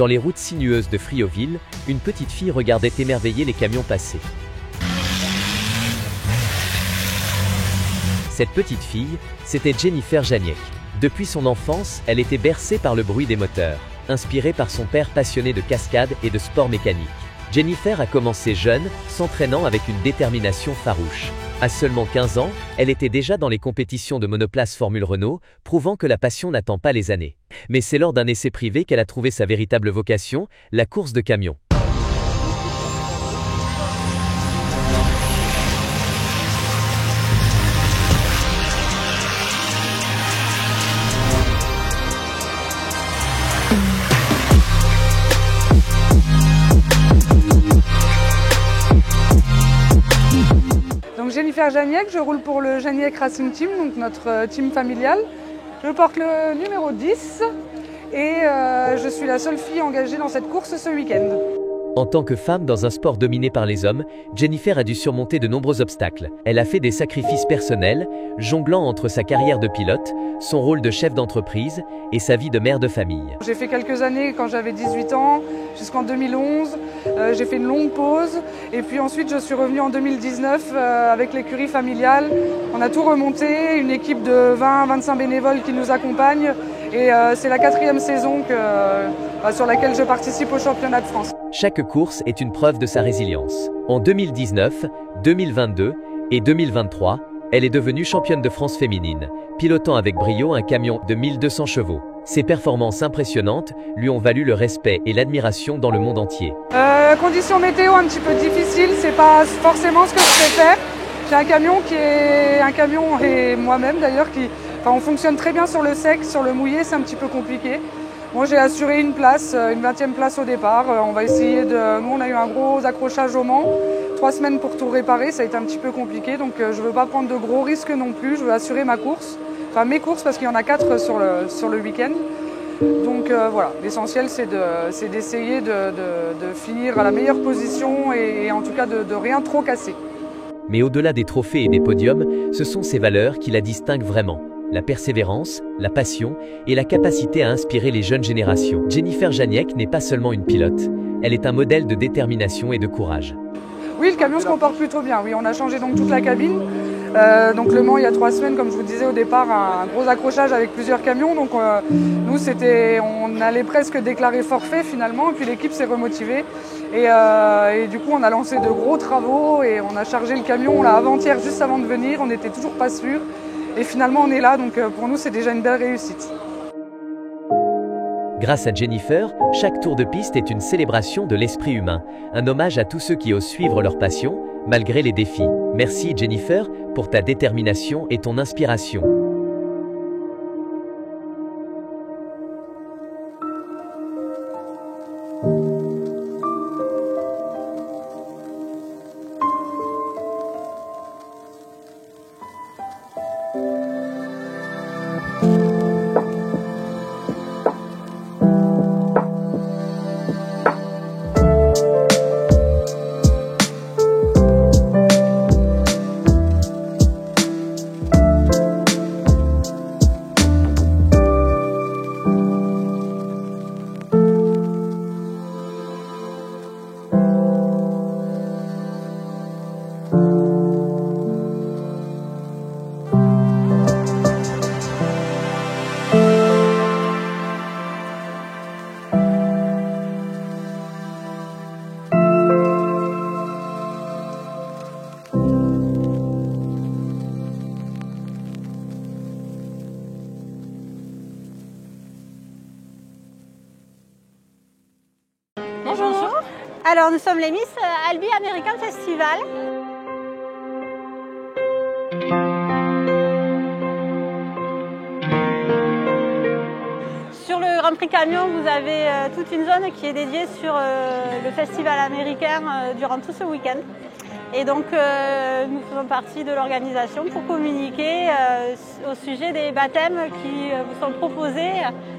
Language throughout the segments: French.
Dans les routes sinueuses de Friauville, une petite fille regardait émerveillée les camions passer. Cette petite fille, c'était Jennifer Janiek. Depuis son enfance, elle était bercée par le bruit des moteurs, inspirée par son père passionné de cascade et de sport mécanique. Jennifer a commencé jeune, s'entraînant avec une détermination farouche. À seulement 15 ans, elle était déjà dans les compétitions de monoplace Formule Renault, prouvant que la passion n'attend pas les années. Mais c'est lors d'un essai privé qu'elle a trouvé sa véritable vocation, la course de camions. Jennifer Janiek, je roule pour le Janiek Racing Team, donc notre team familial. Je porte le numéro 10 et je suis la seule fille engagée dans cette course ce week-end. En tant que femme dans un sport dominé par les hommes, Jennifer a dû surmonter de nombreux obstacles. Elle a fait des sacrifices personnels, jonglant entre sa carrière de pilote, son rôle de chef d'entreprise et sa vie de mère de famille. J'ai fait quelques années quand j'avais 18 ans, jusqu'en 2011. J'ai fait une longue pause et puis ensuite je suis revenue en 2019 avec l'écurie familiale. On a tout remonté, une équipe de 20-25 bénévoles qui nous accompagnent et c'est la 4e saison sur laquelle je participe au championnat de France. Chaque course est une preuve de sa résilience. En 2019, 2022 et 2023, elle est devenue championne de France féminine, pilotant avec brio un camion de 1200 chevaux. Ses performances impressionnantes lui ont valu le respect et l'admiration dans le monde entier. Conditions météo un petit peu difficiles, c'est pas forcément ce que je préfère. J'ai un camion qui est un camion et moi-même d'ailleurs on fonctionne très bien sur le sec, sur le mouillé c'est un petit peu compliqué. Bon, j'ai assuré une place, une 20e place au départ. On va essayer de. Nous, on a eu un gros accrochage au Mans. 3 semaines pour tout réparer, ça a été un petit peu compliqué. Donc, je ne veux pas prendre de gros risques non plus. Je veux assurer ma course, enfin mes courses, parce qu'il y en a 4 sur le week-end. Donc voilà, l'essentiel c'est d'essayer de finir à la meilleure position et en tout cas de rien trop casser. Mais au-delà des trophées et des podiums, ce sont ces valeurs qui la distinguent vraiment. La persévérance, la passion et la capacité à inspirer les jeunes générations. Jennifer Janiek n'est pas seulement une pilote, elle est un modèle de détermination et de courage. Oui, le camion se comporte plutôt bien. Oui, on a changé donc toute la cabine. Donc le Mans, il y a 3 semaines, comme je vous disais au départ, un gros accrochage avec plusieurs camions. Donc nous, on allait presque déclarer forfait finalement, et puis l'équipe s'est remotivée. Et du coup, on a lancé de gros travaux et on a chargé le camion là avant-hier, juste avant de venir. On n'était toujours pas sûr. Et finalement, on est là, donc pour nous, c'est déjà une belle réussite. Grâce à Jennifer, chaque tour de piste est une célébration de l'esprit humain, un hommage à tous ceux qui osent suivre leur passion, malgré les défis. Merci Jennifer, pour ta détermination et ton inspiration. Bonjour. Alors nous sommes les Miss Albi American Festival. Sur le Grand Prix Camion, vous avez toute une zone qui est dédiée sur le festival américain durant tout ce week-end. Et donc nous faisons partie de l'organisation pour communiquer au sujet des baptêmes qui vous sont proposés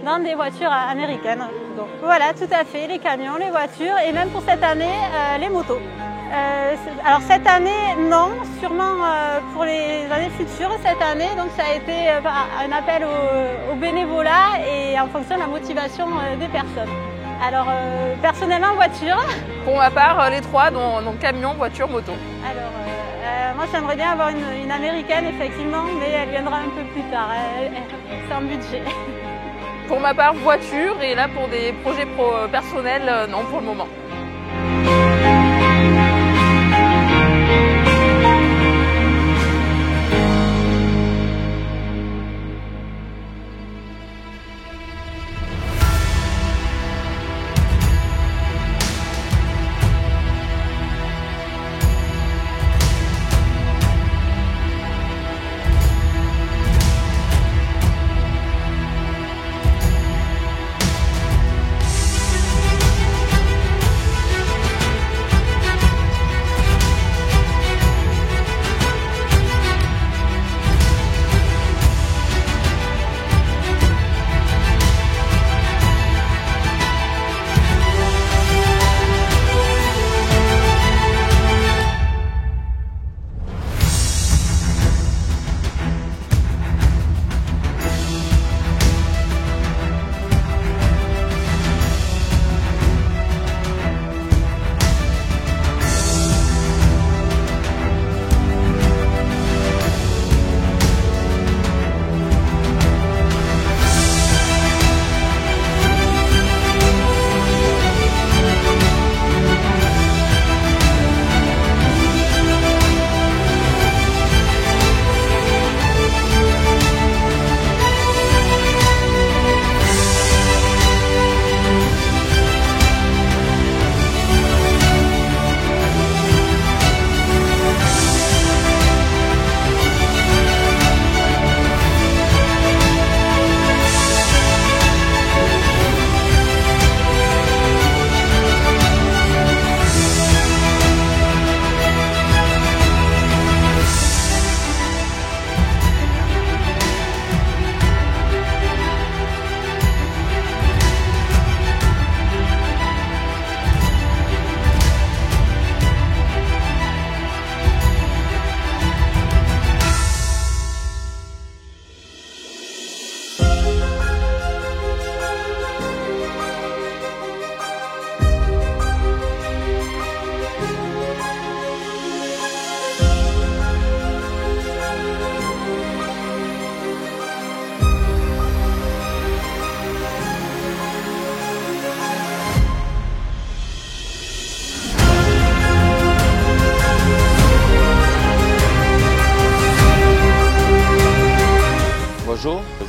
dans des voitures américaines. Donc voilà, tout à fait, les camions, les voitures et même pour cette année, les motos. Alors cette année, non, sûrement pour les années futures. Cette année, donc ça a été un appel au bénévolat et en fonction de la motivation des personnes. Alors, personnellement, voiture. Pour ma part, les trois, donc camion, voiture, moto. Alors, moi, j'aimerais bien avoir une américaine, effectivement, mais elle viendra un peu plus tard. C'est un budget. Pour ma part, voiture, et là, pour des projets personnels, non, pour le moment.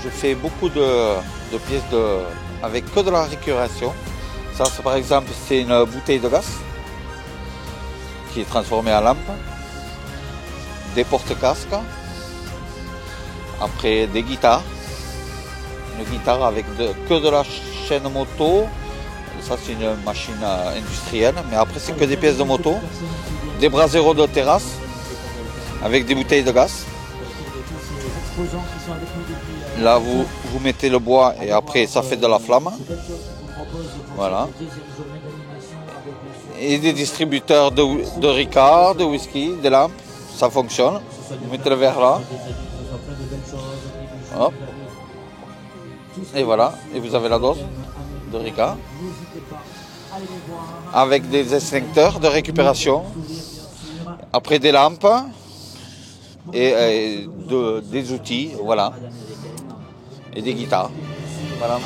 Je fais beaucoup de pièces avec que de la récupération. Ça, par exemple, c'est une bouteille de gaz qui est transformée en lampe, des porte-casques, après des guitares, une guitare avec que de la chaîne moto. Ça, c'est une machine industrielle, mais après, c'est que des pièces de moto, des braseros de terrasse avec des bouteilles de gaz. Là, vous mettez le bois et après, ça fait de la flamme. Voilà. Et des distributeurs de Ricard, de whisky, de lampes. Ça fonctionne. Vous mettez le verre là. Hop. Et voilà. Et vous avez la dose de Ricard. Avec des extincteurs de récupération. Après des lampes. Et des outils, voilà. Et des guitares. Voilà.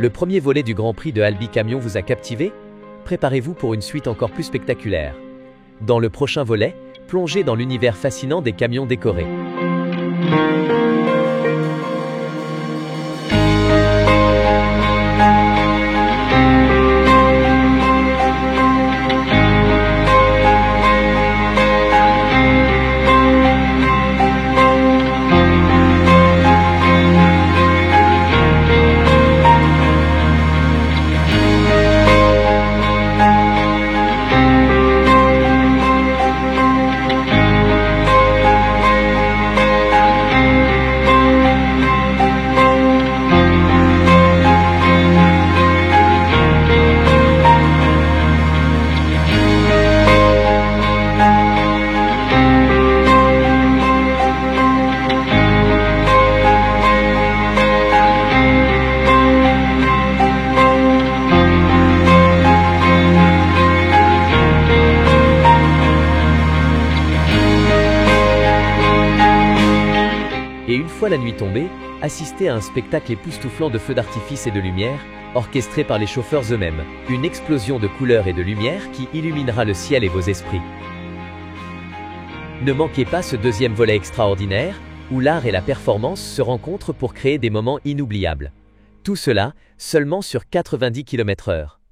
Le premier volet du Grand Prix de Albi Camion vous a captivé? Préparez-vous pour une suite encore plus spectaculaire. Dans le prochain volet, plongez dans l'univers fascinant des camions décorés. Et une fois la nuit tombée, assistez à un spectacle époustouflant de feux d'artifice et de lumière, orchestré par les chauffeurs eux-mêmes. Une explosion de couleurs et de lumière qui illuminera le ciel et vos esprits. Ne manquez pas ce deuxième volet extraordinaire, où l'art et la performance se rencontrent pour créer des moments inoubliables. Tout cela, seulement sur 90 km/h.